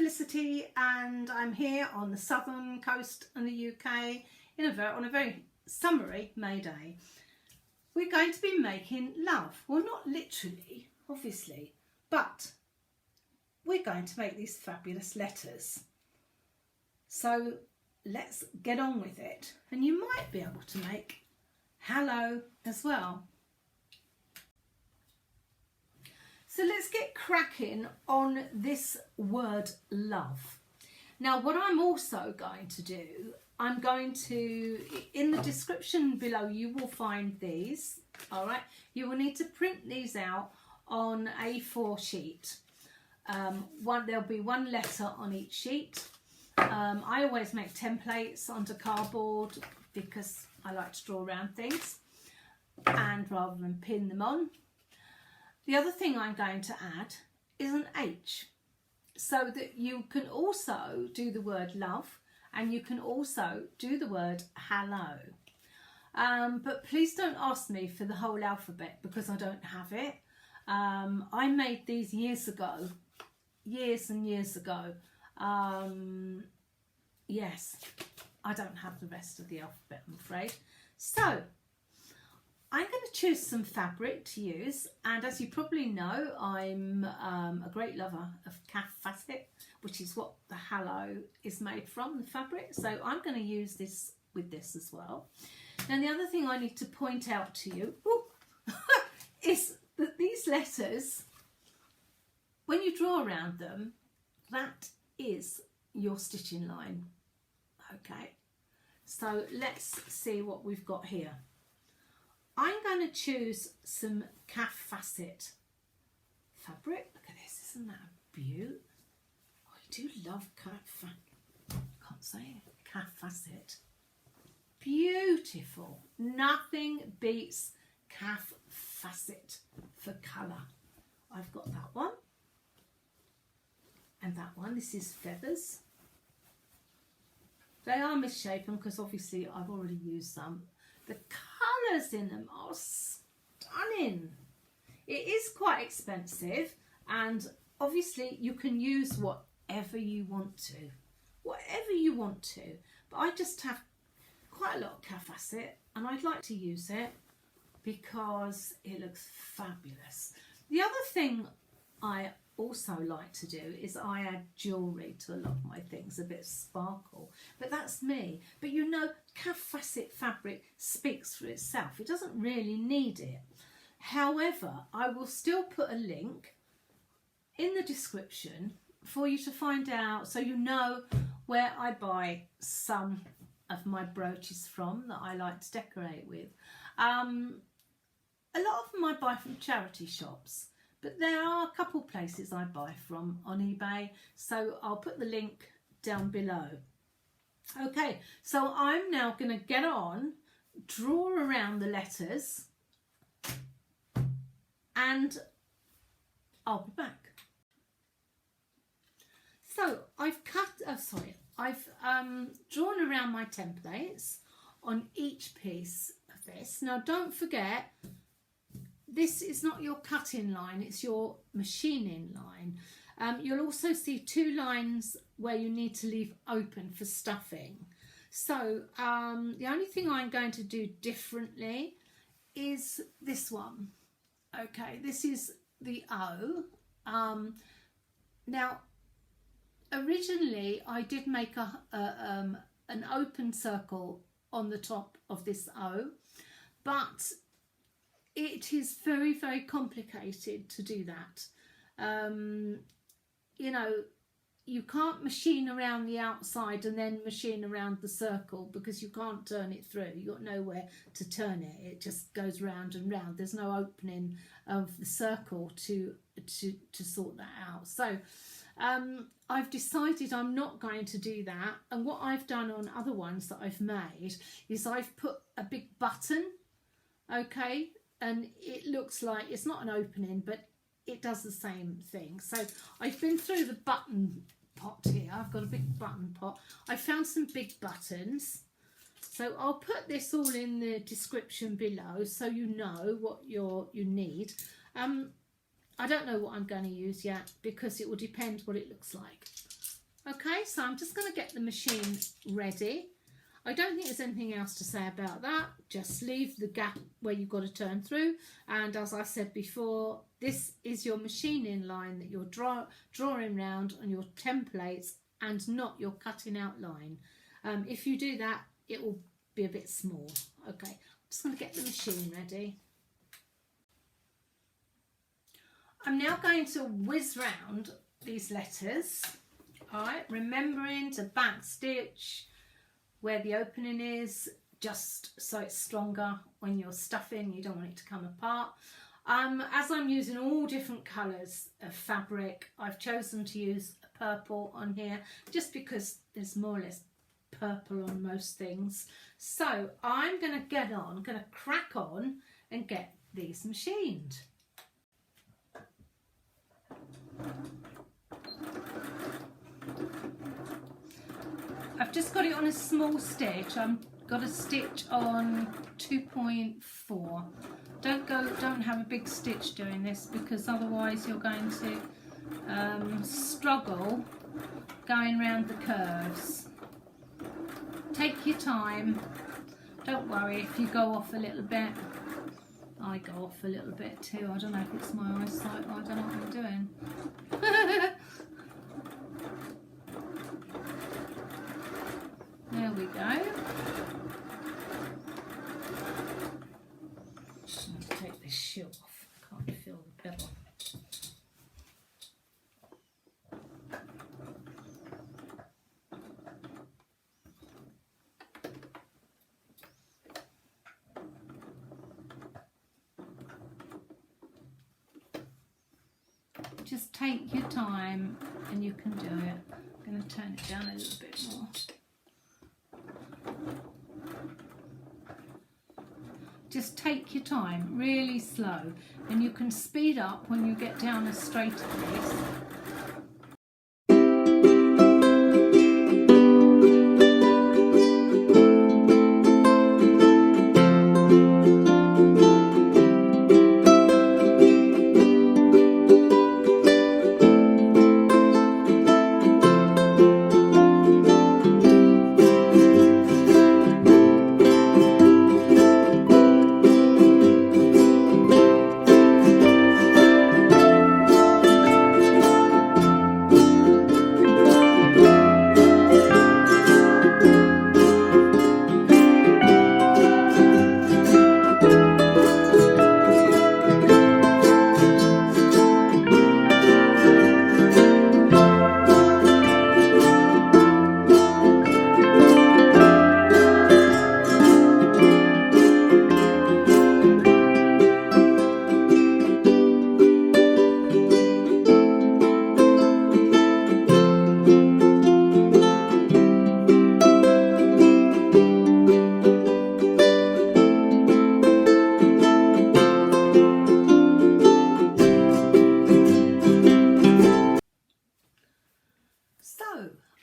Felicity, and I'm here on the southern coast in the UK on a very summery May day. We're going to be making love. Well, not literally, obviously, but we're going to make these fabulous letters. So let's get on with it. And you might be able to make hello as well. So let's get cracking on this word love. Now, what I'm also going to do, I'm going to, in the description below, you will find these, all right? You will need to print these out on A4 sheet. There'll be one letter on each sheet. I always make templates onto cardboard because I like to draw around things, and rather than pin them on. The other thing I'm going to add is an H, so that you can also do the word love and you can also do the word hello. But please don't ask me for the whole alphabet because I don't have it. I made these years and years ago. Yes, I don't have the rest of the alphabet, I'm afraid. So I'm going to choose some fabric to use, and as you probably know, I'm a great lover of Kaffe Fassett, which is what the hello is made from, the fabric. So I'm going to use this with this as well. Now, the other thing I need to point out to you is that these letters, when you draw around them, that is your stitching line. Okay, so let's see what we've got here. I'm going to choose some Kaffe Fassett fabric. Look at this, isn't that a beaut? Oh, I do love can't say it. Kaffe Fassett. Beautiful. Nothing beats Kaffe Fassett for colour. I've got that one. And that one. This is feathers. They are misshapen because obviously I've already used some. The colours in them are stunning. It is quite expensive, and obviously you can use whatever you want to. Whatever you want to. But I just have quite a lot of Kaffe Fassett, and I'd like to use it because it looks fabulous. The other thing I also like to do is I add jewellery to a lot of my things, a bit of sparkle, but that's me. But you know, Kaffe Fassett fabric speaks for itself. It doesn't really need it. However, I will still put a link in the description for you to find out, so you know where I buy some of my brooches from that I like to decorate with. A lot of them I buy from charity shops, but there are a couple places I buy from on eBay, so I'll put the link down below. Okay, so I'm now going to get on, draw around the letters, and I'll be back. So I've drawn around my templates on each piece of this. Now don't forget, this is not your cutting line, it's your machining line. You'll also see two lines where you need to leave open for stuffing. So the only thing I'm going to do differently is this one. Okay, this is the O. Now, originally I did make an open circle on the top of this O, but it is very, very complicated to do that. You know, you can't machine around the outside and then machine around the circle because you can't turn it through. You've got nowhere to turn it. It just goes round and round. There's no opening of the circle to sort that out. So I've decided I'm not going to do that. And what I've done on other ones that I've made is I've put a big button, okay, and it looks like it's not an opening, but it does the same thing. So I've been through the button pot here. I've got a big button pot. I found some big buttons. So I'll put this all in the description below so you know what you need. I don't know what I'm going to use yet because it will depend what it looks like. Okay, so I'm just going to get the machine ready. I don't think there's anything else to say about that. Just leave the gap where you've got to turn through. And as I said before, this is your machining line that you're drawing round on your templates and not your cutting out line. If you do that, it will be a bit small. Okay, I'm just going to get the machine ready. I'm now going to whiz round these letters. All right, remembering to back stitch where the opening is, just so it's stronger when you're stuffing. You don't want it to come apart. As I'm using all different colours of fabric, I've chosen to use a purple on here just because there's more or less purple on most things. So I'm going to crack on and get these machined. I've just got it on a small stitch. I've got a stitch on 2.4. Don't have a big stitch doing this, because otherwise you're going to struggle going around the curves. Take your time. Don't worry if you go off a little bit. I go off a little bit too. I don't know if it's my eyesight or I don't know what I'm doing. There we go. Just going to take this shoe off. I can't feel the pedal. Just take your time and you can do it. I'm going to turn it down a little bit more. Just take your time, really slow, and you can speed up when you get down as straight as this.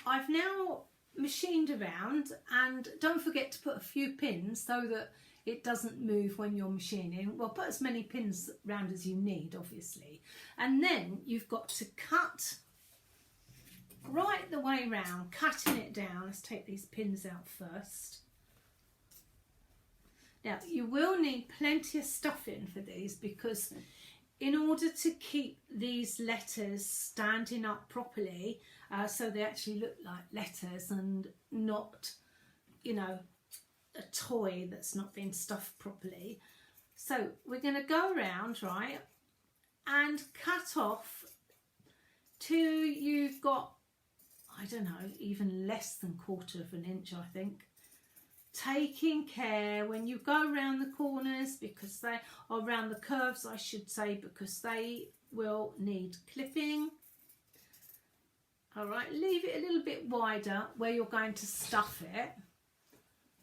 I've now machined around, and don't forget to put a few pins so that it doesn't move when you're machining. Well, put as many pins around as you need, obviously. And then you've got to cut right the way around, cutting it down. Let's take these pins out first. Now, you will need plenty of stuffing for these, because in order to keep these letters standing up properly, so they actually look like letters and not, you know, a toy that's not been stuffed properly. So we're going to go around, right, and cut off till you've got, I don't know, even less than 1/4 of an inch, I think. Taking care when you go around the corners, because they, or around the curves I should say, because they will need clipping. All right, leave it a little bit wider where you're going to stuff it,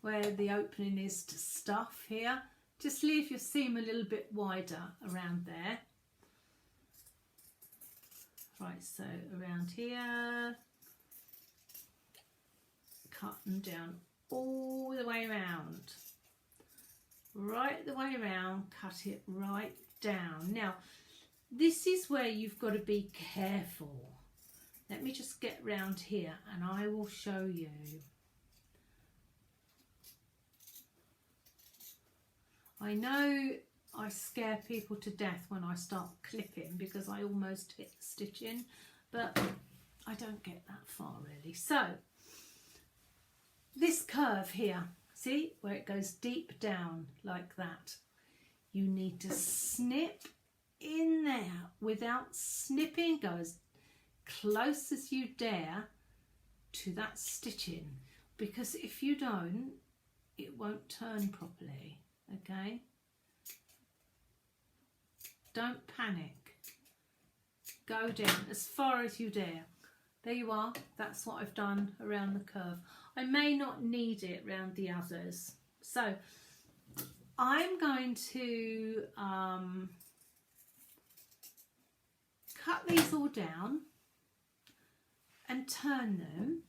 where the opening is to stuff here. Just leave your seam a little bit wider around there. Right, so around here, cutting down all the way around, right the way around, cut it right down. Now, this is where you've got to be careful. Let me just get round here and I will show you. I know I scare people to death when I start clipping because I almost hit the stitch in, but I don't get that far really. So this curve here, see where it goes deep down like that, you need to snip in there without snipping. Go as close as you dare to that stitching, because if you don't, it won't turn properly. Okay, don't panic, go down as far as you dare. There you are, that's what I've done around the curve. I may not need it around the others, so I'm going to cut these all down and turn them.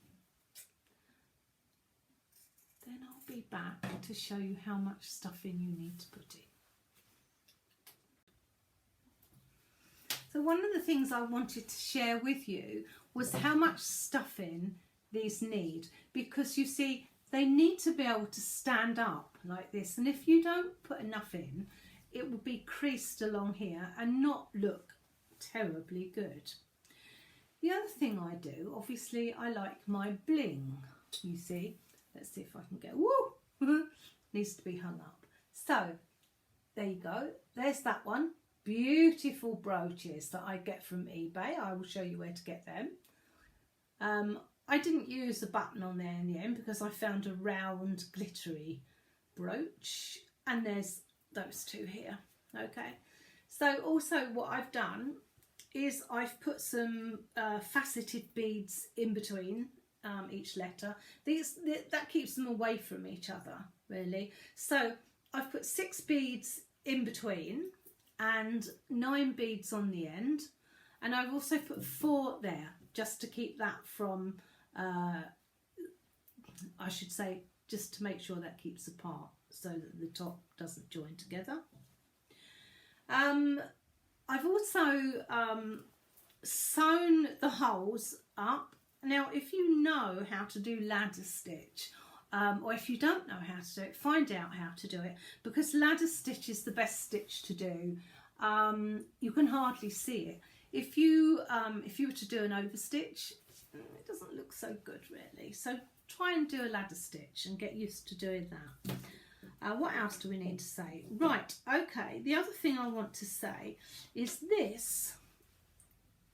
Then I'll be back to show you how much stuffing you need to put in. So one of the things I wanted to share with you was how much stuffing these need, because you see they need to be able to stand up like this, and if you don't put enough in, it will be creased along here and not look terribly good. The other thing I do, obviously I like my bling, you see. Let's see if I can get, woo, needs to be hung up. So there you go, there's that one. Beautiful brooches that I get from eBay. I will show you where to get them. I didn't use a button on there in the end because I found a round glittery brooch, and there's those two here. Okay, so also what I've done is I've put some faceted beads in between each letter. That keeps them away from each other really. So I've put 6 beads in between and 9 beads on the end, and I've also put 4 there just to keep that from I should say, just to make sure that keeps apart so that the top doesn't join together. I've also sewn the holes up. Now if you know how to do ladder stitch, or if you don't know how to do it, find out how to do it, because ladder stitch is the best stitch to do. You can hardly see it. If you were to do an overstitch, it doesn't look so good really. So try and do a ladder stitch and get used to doing that. What else do we need to say? Right, okay, the other thing I want to say is this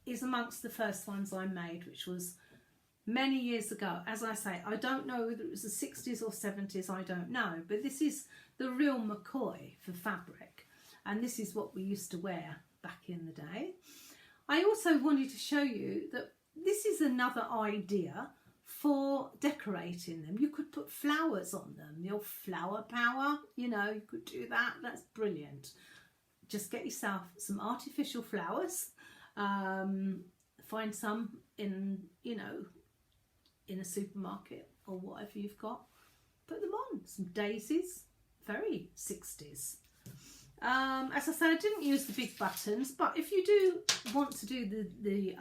is amongst the first ones I made, which was many years ago. As I say, I don't know whether it was the 60s or 70s, I don't know, but this is the real McCoy for fabric, and this is what we used to wear back in the day. I also wanted to show you that this is another idea for decorating them. You could put flowers on them, your flower power, you know, you could do that. That's brilliant. Just get yourself some artificial flowers, find some in, you know, in a supermarket or whatever you've got, put them on. Some daisies, very 60s. As I said, I didn't use the big buttons, but if you do want to do the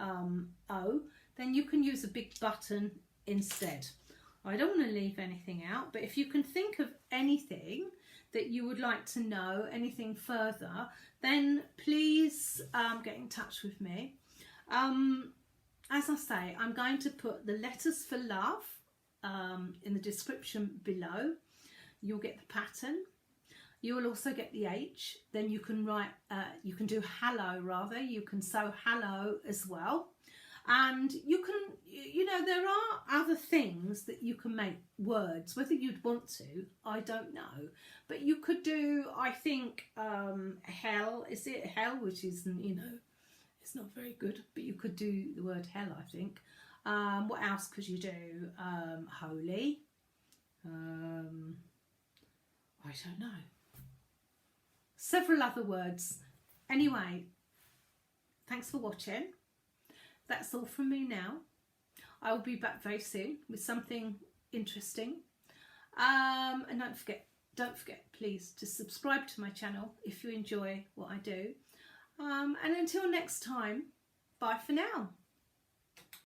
O, then you can use a big button instead. I don't want to leave anything out, but if you can think of anything that you would like to know, anything further, then please get in touch with me. As I say, I'm going to put the letters for love in the description below. You'll get the pattern. You will also get the H. Then you can write, you can do hello rather. You can sew hello as well. And you can, you know, there are other things that you can make words, whether you'd want to, I don't know. But you could do, I think, hell, is it hell, which is, you know, it's not very good, but you could do the word hell, I think. What else could you do? Holy. I don't know. Several other words. Anyway, thanks for watching. That's all from me now. I will be back very soon with something interesting. And don't forget, please, to subscribe to my channel if you enjoy what I do. And until next time, bye for now.